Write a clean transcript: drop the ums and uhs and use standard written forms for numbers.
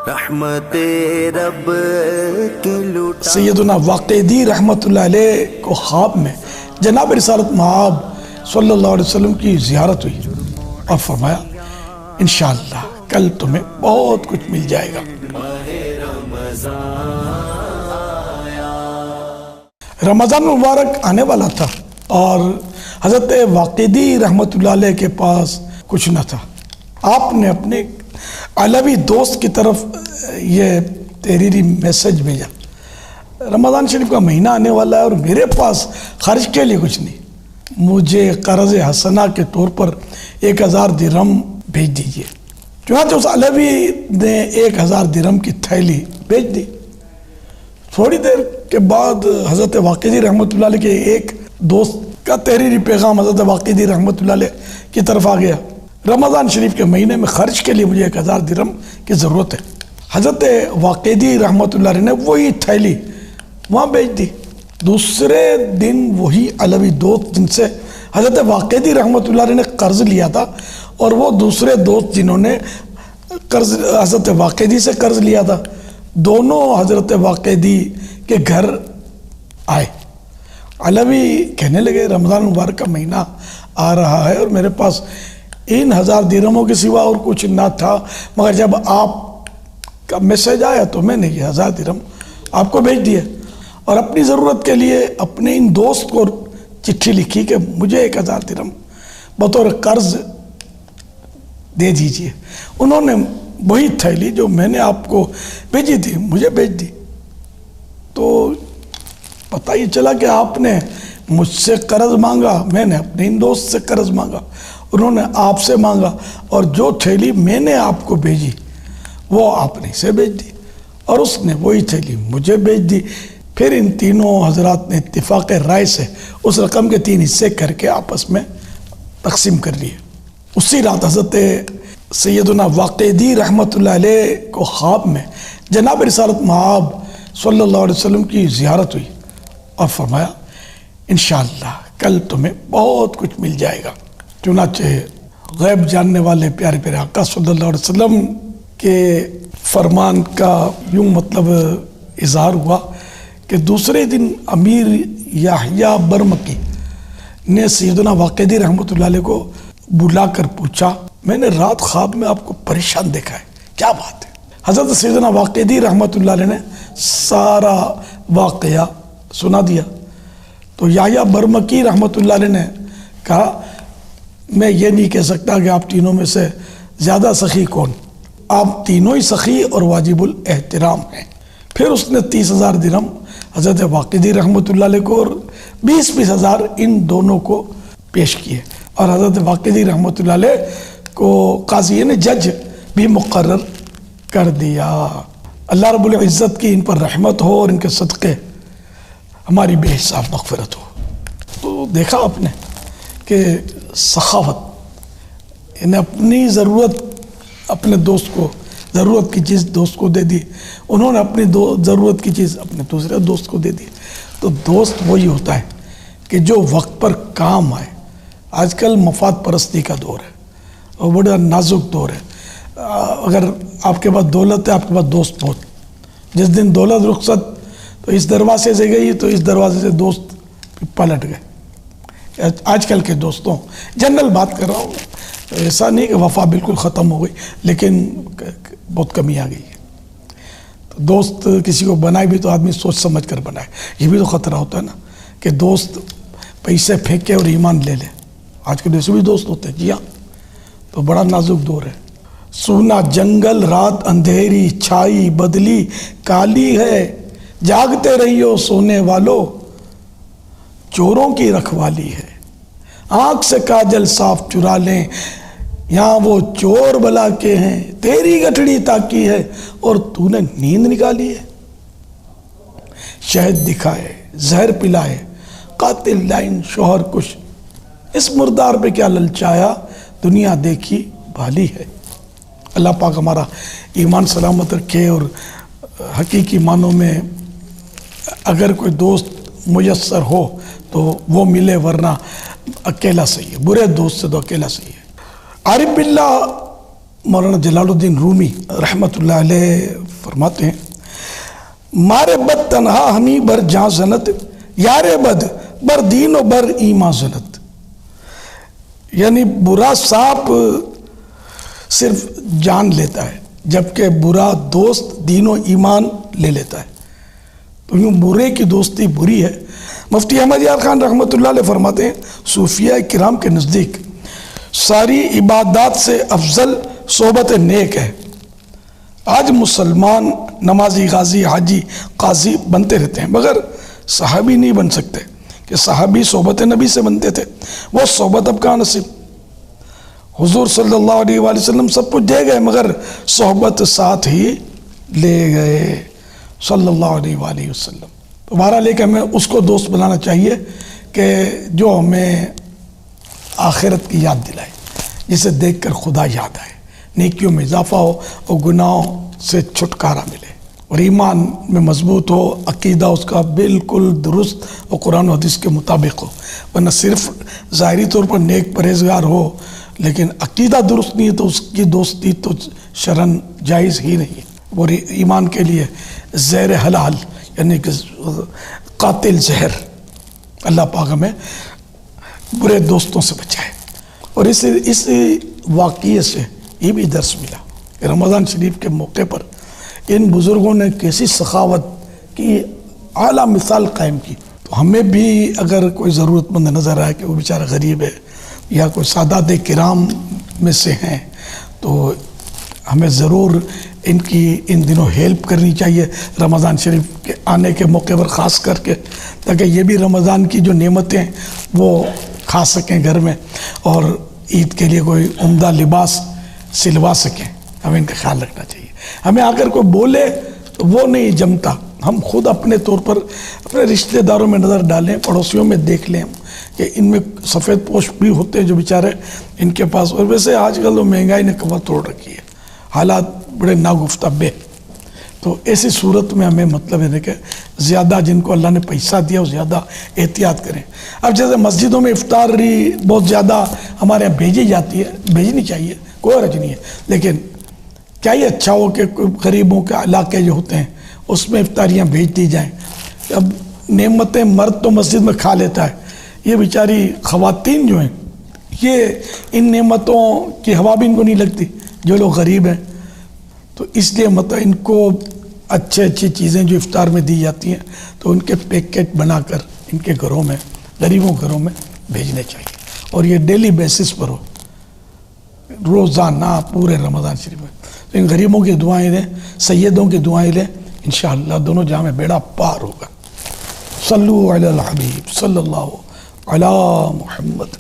رحمت رب کی لوٹا سیدنا واقعی رحمت اللہ علیہ کو خواب میں جناب رسالت مآب صلی اللہ علیہ وسلم کی زیارت ہوئی اور فرمایا انشاءاللہ کل تمہیں بہت کچھ مل جائے گا۔ رمضان مبارک آنے والا تھا اور حضرت واقعی رحمت اللہ علیہ کے پاس کچھ نہ تھا۔ آپ نے اپنے علوی دوست کی طرف یہ تحریری میسج بھیجا، رمضان شریف کا مہینہ آنے والا ہے اور میرے پاس خرچ کے لیے کچھ نہیں، مجھے قرض حسنہ کے طور پر 1000 درہم بھیج دیجئے۔ چنانچہ اس علوی نے 1000 درہم کی تھیلی بھیج دی۔ تھوڑی دیر کے بعد حضرت واقعی رحمت اللہ علیہ کے ایک دوست کا تحریری پیغام حضرت واقعی رحمت اللہ علیہ کی طرف آ گیا، رمضان شریف کے مہینے میں خرچ کے لیے مجھے 1000 درہم کی ضرورت ہے۔ حضرت واقعی رحمت اللہ علیہ نے وہی تھیلی وہاں بھیج دی۔ دوسرے دن وہی علوی دوست جن سے حضرت واقعی رحمت اللہ علیہ نے قرض لیا تھا اور وہ دوسرے دوست جنہوں نے حضرت واقعی سے قرض لیا تھا، دونوں حضرت واقعی کے گھر آئے۔ علوی کہنے لگے رمضان مبارک کا مہینہ آ رہا ہے اور میرے پاس ان 1000 درہموں کے سوا اور کچھ نہ تھا، مگر جب آپ کا میسج آیا تو میں نے یہ 1000 درہم آپ کو بھیج دیا اور اپنی ضرورت کے لیے اپنے ان دوست کو چٹھی لکھی کہ مجھے 1000 درہم بطور قرض دے دیجئے۔ انہوں نے وہی تھیلی جو میں نے آپ کو بھیجی تھی مجھے بھیج دی۔ تو پتہ یہ چلا کہ آپ نے مجھ سے قرض مانگا، میں نے اپنے ان دوست سے قرض مانگا، انہوں نے آپ سے مانگا، اور جو تھیلی میں نے آپ کو بھیجی وہ آپ نے اسے بھیج دی اور اس نے وہی تھیلی مجھے بھیج دی۔ پھر ان تینوں حضرات نے اتفاق رائے سے اس رقم کے 3 حصے کر کے آپس میں تقسیم کر لیے۔ اسی رات حضرت سیدنا واقعی رحمت اللہ علیہ کو خواب میں جناب رسالت مآب صلی اللہ علیہ وسلم کی زیارت ہوئی اور فرمایا انشاءاللہ کل تمہیں بہت کچھ مل جائے گا۔ چنانچہ غیب جاننے والے پیارے پیارے آقا صلی اللہ علیہ وسلم کے فرمان کا یوں مطلب اظہار ہوا کہ دوسرے دن امیر یحییٰ برمکی نے سیدنا واقعی رحمت اللہ علیہ کو بلا کر پوچھا، میں نے رات خواب میں آپ کو پریشان دیکھا ہے، کیا بات ہے؟ حضرت سیدنا واقعی رحمت اللہ علیہ نے سارا واقعہ سنا دیا۔ تو یحییٰ برمکی رحمت اللہ علیہ نے کہا میں یہ نہیں کہہ سکتا کہ آپ تینوں میں سے زیادہ سخی کون، آپ تینوں ہی سخی اور واجب الاحترام ہیں۔ پھر اس نے 30,000 درہم حضرت واقعی رحمت اللہ علیہ کو اور 20,000 ان دونوں کو پیش کیے اور حضرت واقعی رحمت اللہ علیہ کو قاضی یعنی جج بھی مقرر کر دیا۔ اللہ رب العزت کی ان پر رحمت ہو اور ان کے صدقے ہماری بے حساب مغفرت ہو۔ تو دیکھا آپ نے کہ سخاوت، یعنی اپنی ضرورت اپنے دوست کو، ضرورت کی چیز دوست کو دے دی، انہوں نے اپنی ضرورت کی چیز اپنے دوسرے دوست کو دے دی۔ تو دوست وہی ہوتا ہے کہ جو وقت پر کام آئے۔ آج کل مفاد پرستی کا دور ہے اور بڑا نازک دور ہے۔ اگر آپ کے پاس دولت ہے، آپ کے پاس دوست بہت، جس دن دولت رخصت تو اس دروازے سے گئی تو اس دروازے سے دوست پلٹ گئے۔ آج کل کے دوستوں جنرل بات کر رہا ہوں، ایسا نہیں کہ وفا بالکل ختم ہو گئی، لیکن بہت کمی آ گئی ہے۔ تو دوست کسی کو بنائے بھی تو آدمی سوچ سمجھ کر بنائے، یہ بھی تو خطرہ ہوتا ہے نا کہ دوست پیسے پھینکے اور ایمان لے لے۔ آج کل ایسے بھی دوست ہوتے ہیں، جی ہاں، تو بڑا نازک دور ہے۔ سونا جنگل رات اندھیری چھائی بدلی کالی ہے، جاگتے رہیو سونے والو چوروں کی رکھوالی ہے، آنکھ سے کاجل صاف چرا لیں یہاں وہ چور بلا کے ہیں، تیری گٹھڑی تاکی ہے اور تو نے نیند نکالی ہے۔ شہد دکھائے زہر پلائے قاتل لائن شوہر کش، اس مردار پہ کیا للچایا دنیا دیکھی بھالی ہے۔ اللہ پاک ہمارا ایمان سلامت رکھے اور حقیقی معنوں میں اگر کوئی دوست میسر ہو تو وہ ملے، ورنہ اکیلا صحیح ہے، برے دوست سے تو اکیلا صحیح ہے۔ عارف باللہ مولانا جلال الدین رومی رحمۃ اللہ علیہ فرماتے ہیں مارے بد تنہا ہمیں بر جاں زنت یار بد بر دین و بر ایمان زنت، یعنی برا سانپ صرف جان لیتا ہے جبکہ برا دوست دین و ایمان لے لیتا ہے، تو یوں برے کی دوستی بری ہے۔ مفتی احمد یار خان رحمۃ اللہ علیہ فرماتے ہیں صوفیاء کرام کے نزدیک ساری عبادات سے افضل صحبت نیک ہے۔ آج مسلمان نمازی، غازی، حاجی، قاضی بنتے رہتے ہیں مگر صحابی نہیں بن سکتے کہ صحابی صحبت نبی سے بنتے تھے، وہ صحبت اب کہاں نصیب۔ حضور صلی اللہ علیہ وآلہ وسلم سب کچھ دے گئے مگر صحبت ساتھ ہی لے گئے صلی اللہ علیہ وآلہ وسلم۔ تو بہرحال لے کے ہمیں اس کو دوست بنانا چاہیے کہ جو ہمیں آخرت کی یاد دلائے، جسے دیکھ کر خدا یاد آئے، نیکیوں میں اضافہ ہو اور گناہوں سے چھٹکارا ملے، اور ایمان میں مضبوط ہو، عقیدہ اس کا بالکل درست اور قرآن و حدیث کے مطابق ہو، ورنہ صرف ظاہری طور پر نیک پرہیزگار ہو لیکن عقیدہ درست نہیں ہے تو اس کی دوستی تو شرعاً جائز ہی نہیں ہے۔ اور ایمان کے لیے زہر حلال یعنی کہ قاتل زہر، اللہ پاک ہمیں برے دوستوں سے بچائے۔ اور اس واقعے سے یہ بھی درس ملا کہ رمضان شریف کے موقع پر ان بزرگوں نے کیسی سخاوت کی اعلیٰ مثال قائم کی، تو ہمیں بھی اگر کوئی ضرورت مند نظر آئے کہ وہ بیچارہ غریب ہے یا کوئی سادات کرام میں سے ہیں تو ہمیں ضرور ان کی ان دنوں ہیلپ کرنی چاہیے رمضان شریف کے آنے کے موقع پر خاص کر کے، تاکہ یہ بھی رمضان کی جو نعمتیں وہ کھا سکیں گھر میں اور عید کے لیے کوئی عمدہ لباس سلوا سکیں۔ ہمیں ان کا خیال رکھنا چاہیے۔ ہمیں اگر کوئی بولے تو وہ نہیں جمتا، ہم خود اپنے طور پر اپنے رشتہ داروں میں نظر ڈالیں، پڑوسیوں میں دیکھ لیں کہ ان میں سفید پوش بھی ہوتے ہیں جو بیچارے ان کے پاس، اور ویسے آج کل تو مہنگائی نے کمر توڑ رکھی ہے، حالات بڑے ناگفتہ بے، تو ایسی صورت میں ہمیں مطلب ہے کہ زیادہ جن کو اللہ نے پیسہ دیا وہ زیادہ احتیاط کریں۔ اب جیسے مسجدوں میں افطاری بہت زیادہ ہمارے یہاں بھیجی جاتی ہے، بھیجنی چاہیے، کوئی حرج نہیں ہے، لیکن کیا یہ اچھا ہو کہ غریبوں کے علاقے جو ہوتے ہیں اس میں افطاریاں بھیج دی جائیں۔ اب نعمتیں مرد تو مسجد میں کھا لیتا ہے، یہ بیچاری خواتین جو ہیں یہ ان نعمتوں کی ہوا بھی ان کو نہیں لگتی، جو لوگ غریب ہیں، تو اس لیے مطلب ان کو اچھی چیزیں جو افطار میں دی جاتی ہیں تو ان کے پیکٹ بنا کر ان کے گھروں میں، غریبوں گھروں میں بھیجنے چاہیے، اور یہ ڈیلی بیسس پر ہو، روزانہ پورے رمضان شریف میں۔ تو ان غریبوں کی دعائیں لیں، سیدوں کی دعائیں لیں، انشاءاللہ دونوں جہاں میں بیڑا پار ہوگا۔ صلو علی الحبیب صلی اللہ علی محمد۔